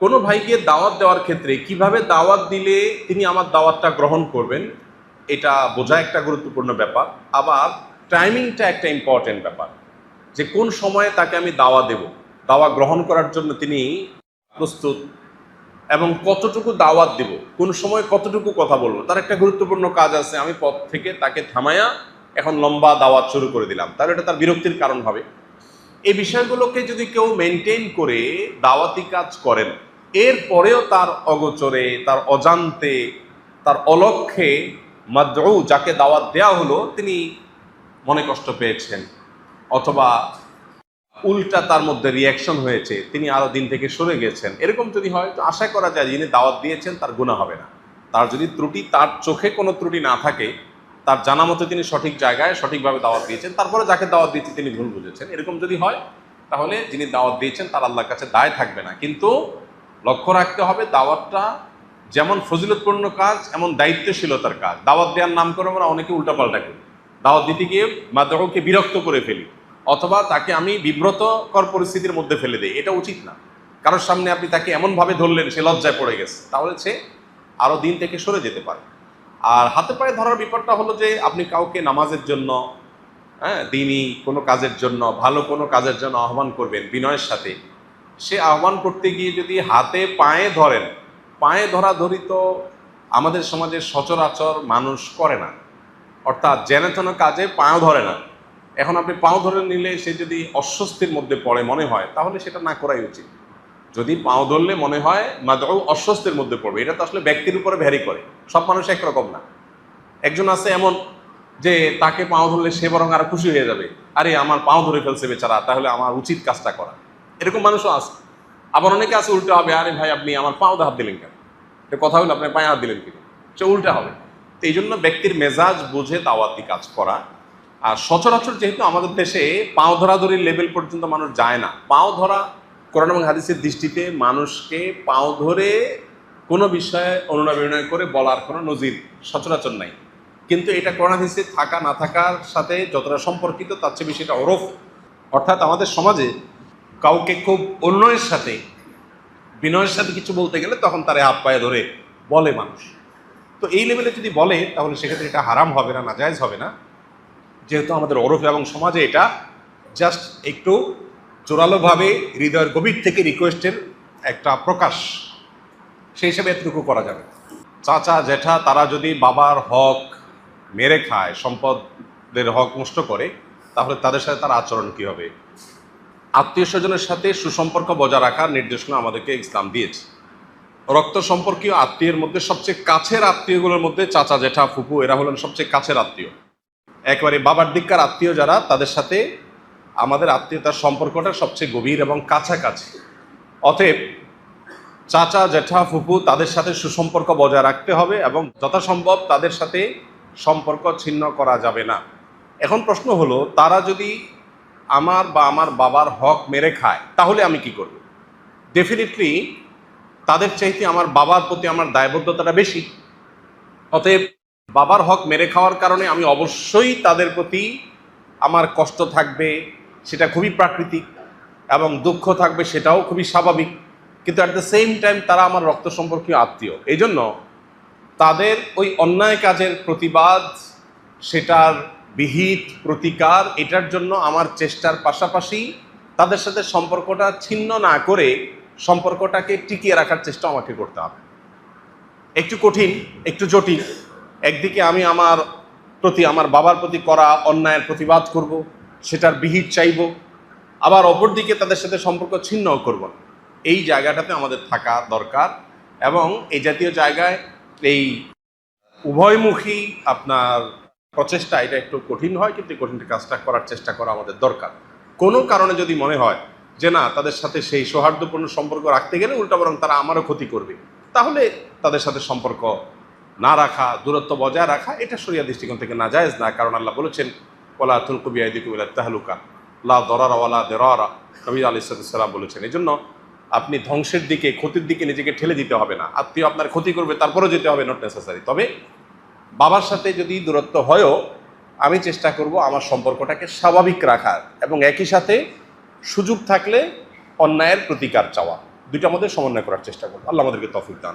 কোনো ভাইকে দাওয়াত দেওয়ার ক্ষেত্রে কিভাবে দাওয়াত দিলে তিনি আমার দাওয়াতটা গ্রহণ করবেন, এটা বোঝা একটা গুরুত্বপূর্ণ ব্যাপার। আবার টাইমিংটা একটা ইম্পর্টেন্ট ব্যাপার, যে কোন সময়ে তাকে আমি দাওয়া দেব, দাওয়া গ্রহণ করার জন্য তিনি প্রস্তুত, এবং কতটুকু দাওয়াত দেব, কোন সময় কতটুকু কথা বলবো, তার একটা গুরুত্বপূর্ণ কাজ আছে। আমি পথ থেকে তাকে থামায়া এখন লম্বা দাওয়াত শুরু করে দিলাম, তাহলে এটা তার বিরক্তির কারণ হবে। এই বিষয়গুলোকে যদি কেউ মেনটেন করে দাওয়াতি কাজ করেন, এরপরেও তার অগোচরে, তার অজান্তে, তার অলক্ষ্যে মাদউ, যাকে দাওয়াত দেওয়া হলো, তিনি মনে কষ্ট পেয়েছেন, অথবা উল্টা তার মধ্যে রিয়াকশন হয়েছে, তিনি আরো দিন থেকে সরে গেছেন, এরকম যদি হয় তো আশা করা যায় যিনি দাওয়াত দিয়েছেন তার গুনাহ হবে না। তার যদি ত্রুটি, তার চোখে কোনো ত্রুটি না থাকে, তার জানা মতো তিনি সঠিক জায়গায় সঠিকভাবে দাওয়াত দিয়েছেন, তারপরে যাকে দাওয়াত দিয়েছে তিনি ভুল বুঝেছেন, এরকম যদি হয় তাহলে যিনি দাওয়াত দিয়েছেন তার আল্লাহর কাছে দায় থাকবে না। কিন্তু লক্ষ্য রাখতে হবে, দাওয়াতটা যেমন ফজিলতপূর্ণ কাজ এমন দায়িত্বশীলতার কাজ। দাওয়াত দেওয়ার নাম করে আমরা অনেকে উল্টাপাল্টা করি, দাওয়াত দিতে গিয়ে মাদউকে বিরক্ত করে ফেলি, অথবা তাকে আমি বিব্রতকর পরিস্থিতির মধ্যে ফেলে দিই, এটা উচিত না। কারোর সামনে আপনি তাকে এমনভাবে ধরলেন সে লজ্জায় পড়ে গেছে, তাহলে সে আরো দিন থেকে সরে যেতে পারে। আর হাতে পায়ে ধরার ব্যাপারটা হলো যে আপনি কাউকে নামাজের জন্য, দিনই কোনো কাজের জন্য, ভালো কোনো কাজের জন্য আহ্বান করবেন বিনয়ের সাথে, সে আহ্বান করতে গিয়ে যদি হাতে পায়ে ধরেন, পায়ে ধরাধরি তো আমাদের সমাজের সচরাচর মানুষ করে না, অর্থাৎ জেনে তেন কাজে পাও ধরে না। এখন আপনি পাও ধরে নিলে সে যদি অস্বস্তির মধ্যে পড়ে মনে হয়, তাহলে সেটা না করাই উচিত। যদি পাও ধরলে মনে হয় মাদউ অস্বস্তির মধ্যে পড়বে, এটা তো আসলে ব্যক্তির উপরে ভ্যারি করে, সব মানুষ একরকম না। একজন আছে এমন যে তাকে পাও ধরলে সে বরং আরো খুশি হয়ে যাবে, আরে আমার পাও ধরে ফেলছে বেচারা, তাহলে আমার উচিত কাজটা করা, এরকম মানুষও আছে। আবার অনেকে আছে উল্টা হবে, আরে ভাই আপনি আমার পাওতে হাত দিলেন কেন, কথা হলো আপনি পায়ে হাত দিলেন কিনা, সে উল্টা হবে। তো এই জন্য ব্যক্তির মেজাজ বুঝে দাওয়াতি কাজ করা। আর সচরাচর যেহেতু আমাদের দেশে পাও ধরাধরির লেভেল পর্যন্ত মানুষ যায় না, পাও ধরা কোরআন এবং হাদিসের দৃষ্টিতে মানুষকে পাও ধরে কোনো বিষয়ে অনুনয় বিনয় করে বলার কোনো নজির সচরাচর নাই। কিন্তু এটা কোরআন হাদিসে থাকা না থাকার সাথে যতটা সম্পর্কিত, তার চেয়ে বেশি এটা ওরফ। অর্থাৎ আমাদের সমাজে কাউকে খুব অন্যের সাথে, বিনয়ের সাথে কিছু বলতে গেলে তখন তারে হাত পায়ে ধরে বলে মানুষ। তো এই লেভেলে যদি বলে তাহলে সেক্ষেত্রে এটা হারাম হবে না, নাজায়েজ হবে না, যেহেতু আমাদের ওরফে এবং সমাজে এটা জাস্ট একটু জোরালোভাবে হৃদয়ের গভীর থেকে রিকোয়েস্টের একটা প্রকাশ, সেই হিসেবে এতটুকু করা যাবে। চাচা জ্যাঠা তারা যদি বাবার হক মেরে খায়, সম্পদের হক নষ্ট করে, তাহলে তাদের সাথে তার আচরণ কী হবে? আত্মীয় স্বজনের সাথে সুসম্পর্ক বজায় রাখার নির্দেশনা আমাদেরকে ইসলাম দিয়েছে। রক্ত সম্পর্কীয় আত্মীয়ের মধ্যে সবচেয়ে কাছের আত্মীয়গুলোর মধ্যে চাচা জ্যাঠা ফুপু এরা হলেন সবচেয়ে কাছের আত্মীয়, একেবারে বাবার দিককার আত্মীয় যারা, তাদের সাথে আমাদের আত্মীয়তার সম্পর্কটা সবচেয়ে গভীর এবং কাছাকাছি। অতএব চাচা জ্যাঠা ফুপু তাদের সাথে সুসম্পর্ক বজায় রাখতে হবে এবং যথাসম্ভব তাদের সাথে সম্পর্ক ছিন্ন করা যাবে না। এখন প্রশ্ন হলো, তারা যদি আমার বা আমার বাবার হক মেরে খায় তাহলে আমি কি করব? ডেফিনেটলি তাদের চাইতে আমার বাবার প্রতি আমার দায়বদ্ধতাটা বেশি। অতএব বাবার হক মেরে খাওয়ার কারণে আমি অবশ্যই তাদের প্রতি আমার কষ্ট থাকবে, সেটা খুবই প্রাকৃতিক, এবং দুঃখ থাকবে, সেটাও খুবই স্বাভাবিক। কিন্তু অ্যাট দ্য সেম টাইম তারা আমার রক্ত সম্পর্কীয় আত্মীয়, এই জন্য তাদের ওই অন্যায় কাজের প্রতিবাদ, সেটার বিহিত প্রতিকার, এটার জন্য আমার চেষ্টার পাশাপাশি তাদের সাথে সম্পর্কটা ছিন্ন না করে সম্পর্কটাকে টিকিয়ে রাখার চেষ্টা আমাকে করতে হবে। একটু কঠিন, একটু জটিল। একদিকে আমি আমার প্রতি, আমার বাবার প্রতি করা অন্যায়ের প্রতিবাদ করব, সেটার বিহিত চাইব, আবার অপরদিকে তাদের সাথে সম্পর্ক ছিন্নও করব না। এই জায়গাটাতে আমাদের থাকা দরকার, এবং এই জাতীয় জায়গায় এই উভয়মুখী আপনার প্রচেষ্টা, এটা একটু কঠিন হয়, কিন্তু কঠিন কাজটা করার চেষ্টা করা আমাদের দরকার। কোনো কারণে যদি মনে হয় যে না, তাদের সাথে সেই সৌহার্দ্যপূর্ণ সম্পর্ক রাখতে গেলে উল্টা বরং তারা আমারও ক্ষতি করবে, তাহলে তাদের সাথে সম্পর্ক না রাখা, দূরত্ব বজায় রাখা, এটা শরিয়া দৃষ্টিকোণ থেকে নাজায়েজ না। কারণ আল্লাহ বলেছেন, ওয়ালা তুলকু বিআইদিকুম ইলা তাহলুকা লা দরারা ওয়ালা দিরারা, নবী আলাইহিস সালাম বলেছেন। এই জন্য আপনি ধ্বংসের দিকে, ক্ষতির দিকে নিজেকে ঠেলে দিতে হবে না। আত্মীয় আপনার ক্ষতি করবে, তারপরেও যেতে হবে, নট নেসেসারি। তবে বাবার সাথে যদি দূরত্ব হয়ও, আমি চেষ্টা করব আমার সম্পর্কটাকে স্বাভাবিক রাখার, এবং একই সাথে সুযোগ থাকলে অন্যায়ের প্রতিকার চাওয়া। দুইটার মধ্যে সমন্বয় করার চেষ্টা করবো। আল্লাহ আমাদেরকে তৌফিক দান।